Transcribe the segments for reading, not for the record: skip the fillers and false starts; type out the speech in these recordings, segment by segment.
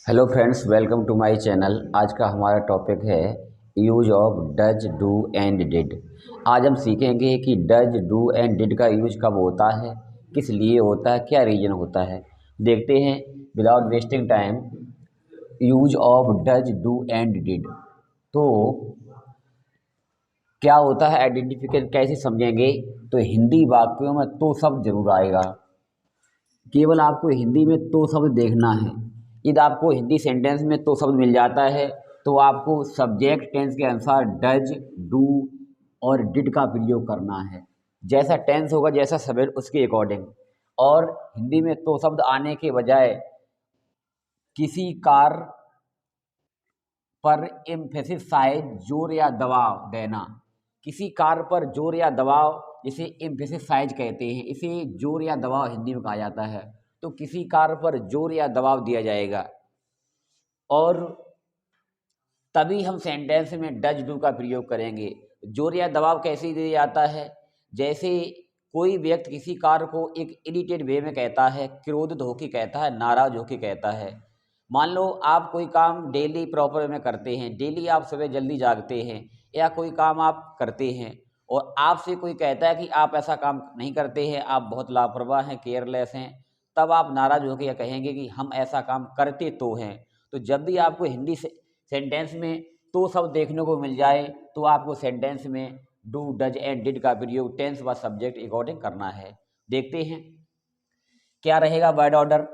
Hello friends, welcome to my channel. आज का हमारा टॉपिक है use of does, do and did. आज हम सीखेंगे कि डज, डू एंड डिड का यूज कब होता है, किस लिए होता है, क्या रीजन होता है। देखते हैं without wasting time use of does, do and did. तो क्या होता है, आइडेंटिफिकेशन कैसे समझेंगे। तो हिंदी वाक्यों में तो शब्द जरूर आएगा। केवल आपको हिंदी में तो शब्द देखना है। यदि आपको हिंदी सेंटेंस में तो शब्द मिल जाता है तो आपको सब्जेक्ट टेंस के अनुसार डज, डू और डिड का प्रयोग करना है। जैसा टेंस होगा, जैसा सब्जेक्ट, उसके अकॉर्डिंग। और हिंदी में तो शब्द आने के बजाय किसी कार्य पर एम्फेसिसाइज, जोर या दबाव देना। किसी कार्य पर जोर या दबाव, जिसे एम्फेसिसाइज कहते हैं, इसे जोर या दबाव हिंदी में कहा जाता है। तो किसी कार्य पर जोर या दबाव दिया जाएगा और तभी हम सेंटेंस में डज, डू का प्रयोग करेंगे। जोर या दबाव कैसे दिया जाता है? जैसे कोई व्यक्ति किसी कार्य को एक इरिटेट वे में कहता है, क्रोधित होकर कहता है, नाराज होकर कहता है। मान लो आप कोई काम डेली प्रॉपर में करते हैं, डेली आप सुबह जल्दी जागते हैं या कोई काम आप करते हैं और आपसे कोई कहता है कि आप ऐसा काम नहीं करते हैं, आप बहुत लापरवाह हैं, केयरलेस हैं। तब आप नाराज होकर यह कहेंगे कि हम ऐसा काम करते तो हैं। तो जब भी आपको हिंदी से सेंटेंस में तो शब्द देखने को मिल जाए तो आपको सेंटेंस में डू, डज एंड डिड का प्रयोग टेंस व सब्जेक्ट अकॉर्डिंग करना है। देखते हैं क्या रहेगा वर्ड ऑर्डर।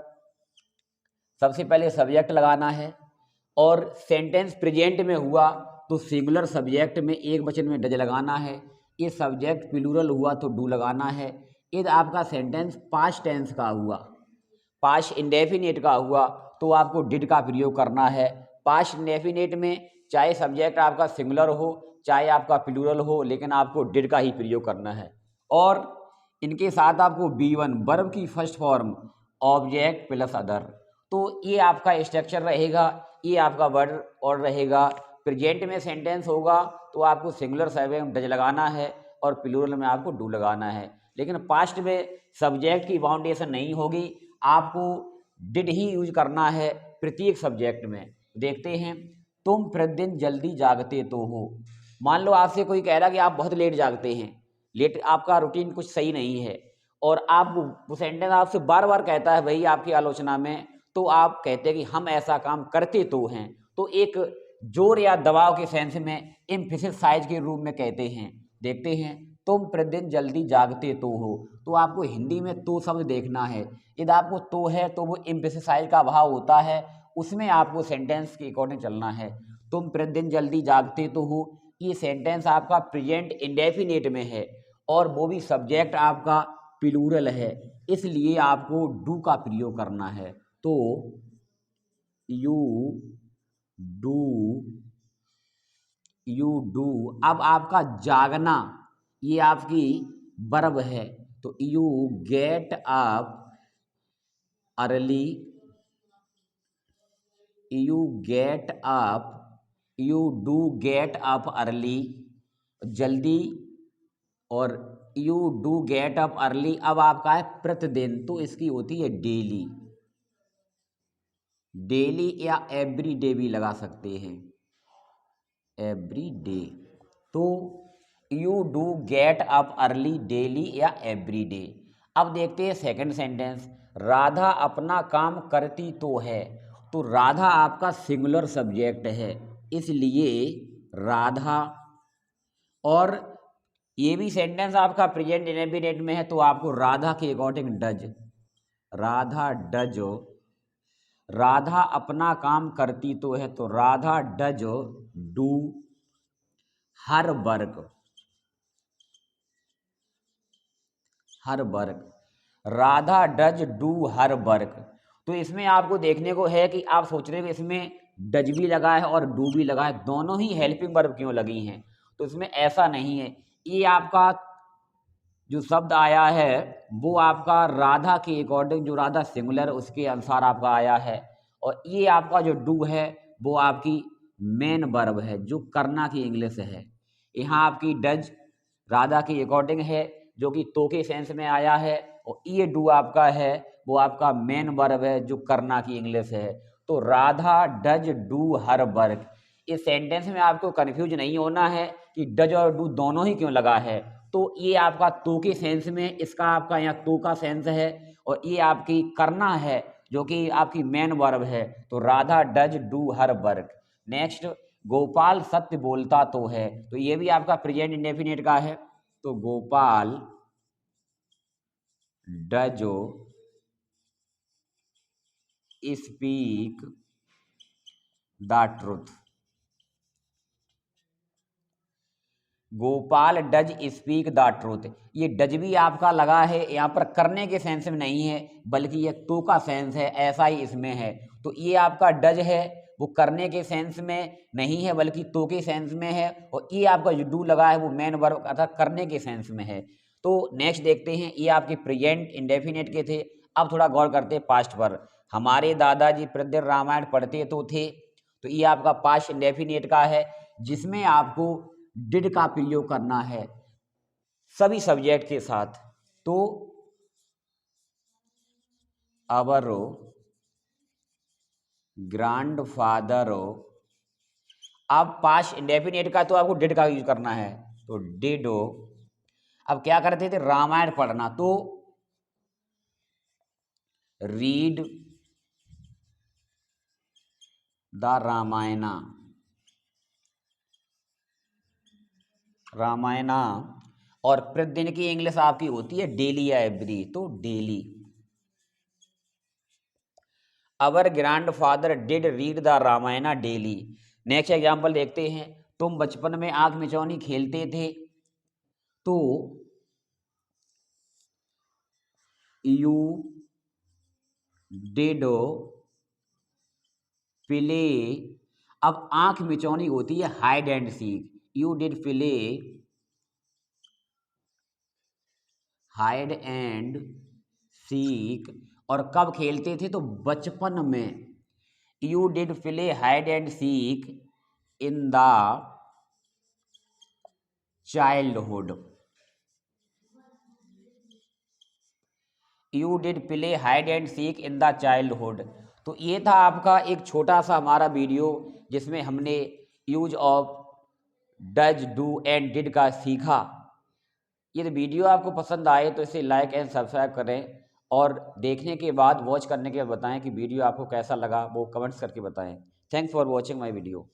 सबसे पहले सब्जेक्ट लगाना है और सेंटेंस प्रेजेंट में हुआ तो सिंगुलर सब्जेक्ट में एक वचन में डज लगाना है। ये सब्जेक्ट प्लूरल हुआ तो डू लगाना है। यदि आपका सेंटेंस पास्ट टेंस का हुआ, पास्ट इंडेफिनिट का हुआ, तो आपको डिड का प्रयोग करना है। पास्ट इंडेफिनिट में चाहे सब्जेक्ट आपका सिंगुलर हो चाहे आपका प्लूरल हो, लेकिन आपको डिड का ही प्रयोग करना है। और इनके साथ आपको B1 वर्ब की first form object plus other. तो ये आपका स्ट्रक्चर रहेगा, ये आपका वर्ड और रहेगा। प्रेजेंट में सेंटेंस होगा तो आपको सिंगुलर सब्जेक्ट डज लगाना है और प्लूरल में आपको डू लगाना है। लेकिन पास्ट में सब्जेक्ट की बाउंडेशन नहीं होगी, आपको डिड ही यूज करना है प्रत्येक सब्जेक्ट में। देखते हैं, तुम प्रतिदिन जल्दी जागते तो हो। मान लो आपसे कोई कह रहा कि आप बहुत लेट जागते हैं, लेट आपका रूटीन कुछ सही नहीं है और आप वो सेंटेंस आपसे बार बार कहता है वही आपकी आलोचना में, तो आप कहते हैं कि हम ऐसा काम करते तो हैं। तो एक जोर या दबाव के सेंस में एम्फेसिसाइज के रूप में कहते हैं। देखते हैं, तुम प्रतिदिन जल्दी जागते तो हो। तो आपको हिंदी में तो शब्द देखना है। यदि आपको तो है तो वो एम्फेसिसाइज का भाव होता है, उसमें आपको सेंटेंस के अकॉर्डिंग चलना है। तुम प्रतिदिन जल्दी जागते तो हो, ये सेंटेंस आपका प्रेजेंट इंडेफिनिट में है और वो भी सब्जेक्ट आपका प्लूरल है, इसलिए आपको डू का प्रयोग करना है। तो यू डू, यू डू। अब आपका जागना ये आपकी वर्ब है, तो you get up early, you get up, you do get up early, जल्दी, और you do get up early. अब आपका है प्रतिदिन, तो इसकी होती है डेली। डेली या एवरी डे भी लगा सकते हैं, एवरी डे। तो you do get up early daily या एवरी डे। अब देखते हैं सेकंड सेंटेंस, राधा अपना काम करती तो है। तो राधा आपका सिंगुलर सब्जेक्ट है, इसलिए राधा। और ये भी सेंटेंस आपका प्रेजेंट इंडेफिनिट में है, तो आपको राधा के according does, Radha does. Radha अपना काम करती तो है, तो Radha does do her work, her work. Radha does do her work. तो इसमें आपको देखने को है कि आप सोच रहे हो इसमें डज भी लगा है और डू भी लगा है, दोनों ही हेल्पिंग वर्ब क्यों लगी हैं। तो इसमें ऐसा नहीं है। ये आपका जो शब्द आया है वो आपका राधा के अकॉर्डिंग, जो राधा सिंगुलर उसके अनुसार आपका आया है। और ये आपका जो डू है वो आपकी मेन वर्ब है, जो करना की इंग्लिश है। यहाँ आपकी डज राधा के अकॉर्डिंग है, जो कि तो के सेंस में आया है, और ये डू आपका है वो आपका मेन वर्ब है जो करना की इंग्लिश है। तो Radha does do her work. इस सेंटेंस में आपको कंफ्यूज नहीं होना है कि डज और डू दोनों ही क्यों लगा है। तो ये आपका तो के सेंस में, इसका आपका यहाँ तो का सेंस है, और ये आपकी करना है जो कि आपकी मेन वर्ब है। तो Radha does do her work. Next, Gopal सत्य बोलता तो है। तो ये भी आपका प्रेजेंट इंडेफिनिट का है। तो Gopal does speak the truth. Gopal does speak the truth. ये डज भी आपका लगा है, यहाँ पर करने के सेंस में नहीं है बल्कि ये तो का सेंस है, ऐसा ही इसमें है। तो ये आपका डज है वो करने के सेंस में नहीं है बल्कि तो के सेंस में है, और ये आपका जो डू लगा है वो मेन वर्ब अर्थात करने के सेंस में है। तो नेक्स्ट देखते हैं, ये आपके प्रेजेंट इंडेफिनिट के थे। अब थोड़ा गौर करते हैं पास्ट पर। हमारे दादाजी प्रतिदिन रामायण पढ़ते तो थे। तो ये आपका पास्ट इंडेफिनिट का है जिसमें आपको डिड का प्रयोग करना है सभी सब्जेक्ट के साथ। तो अवरो ग्रैंडफादरो, अब पास्ट इंडेफिनिट का तो आपको डिड का यूज करना है। तो डिडो, अब क्या करते थे, रामायण पढ़ना, तो रीड द रामायणा। रामायणा, और प्रतिदिन की इंग्लिश आपकी होती है डेली या एवरी, तो daily. Our grandfather did read the Ramayana daily. Next example देखते हैं, तुम बचपन में आंख मिचौनी खेलते थे। तो यू डिड प्ले, अब आंख मिचौनी होती है hide and seek. You did play hide and seek, और कब खेलते थे, तो बचपन में। You did play hide and seek in the childhood. You did play hide and seek in the childhood. तो ये था आपका एक छोटा सा हमारा वीडियो जिसमें हमने use of does do and did का सीखा। ये वीडियो आपको पसंद आए तो इसे लाइक एंड सब्सक्राइब करें, और देखने के बाद, वॉच करने के बाद बताएं कि वीडियो आपको कैसा लगा, वो कमेंट्स करके बताएं। Thanks for watching my video.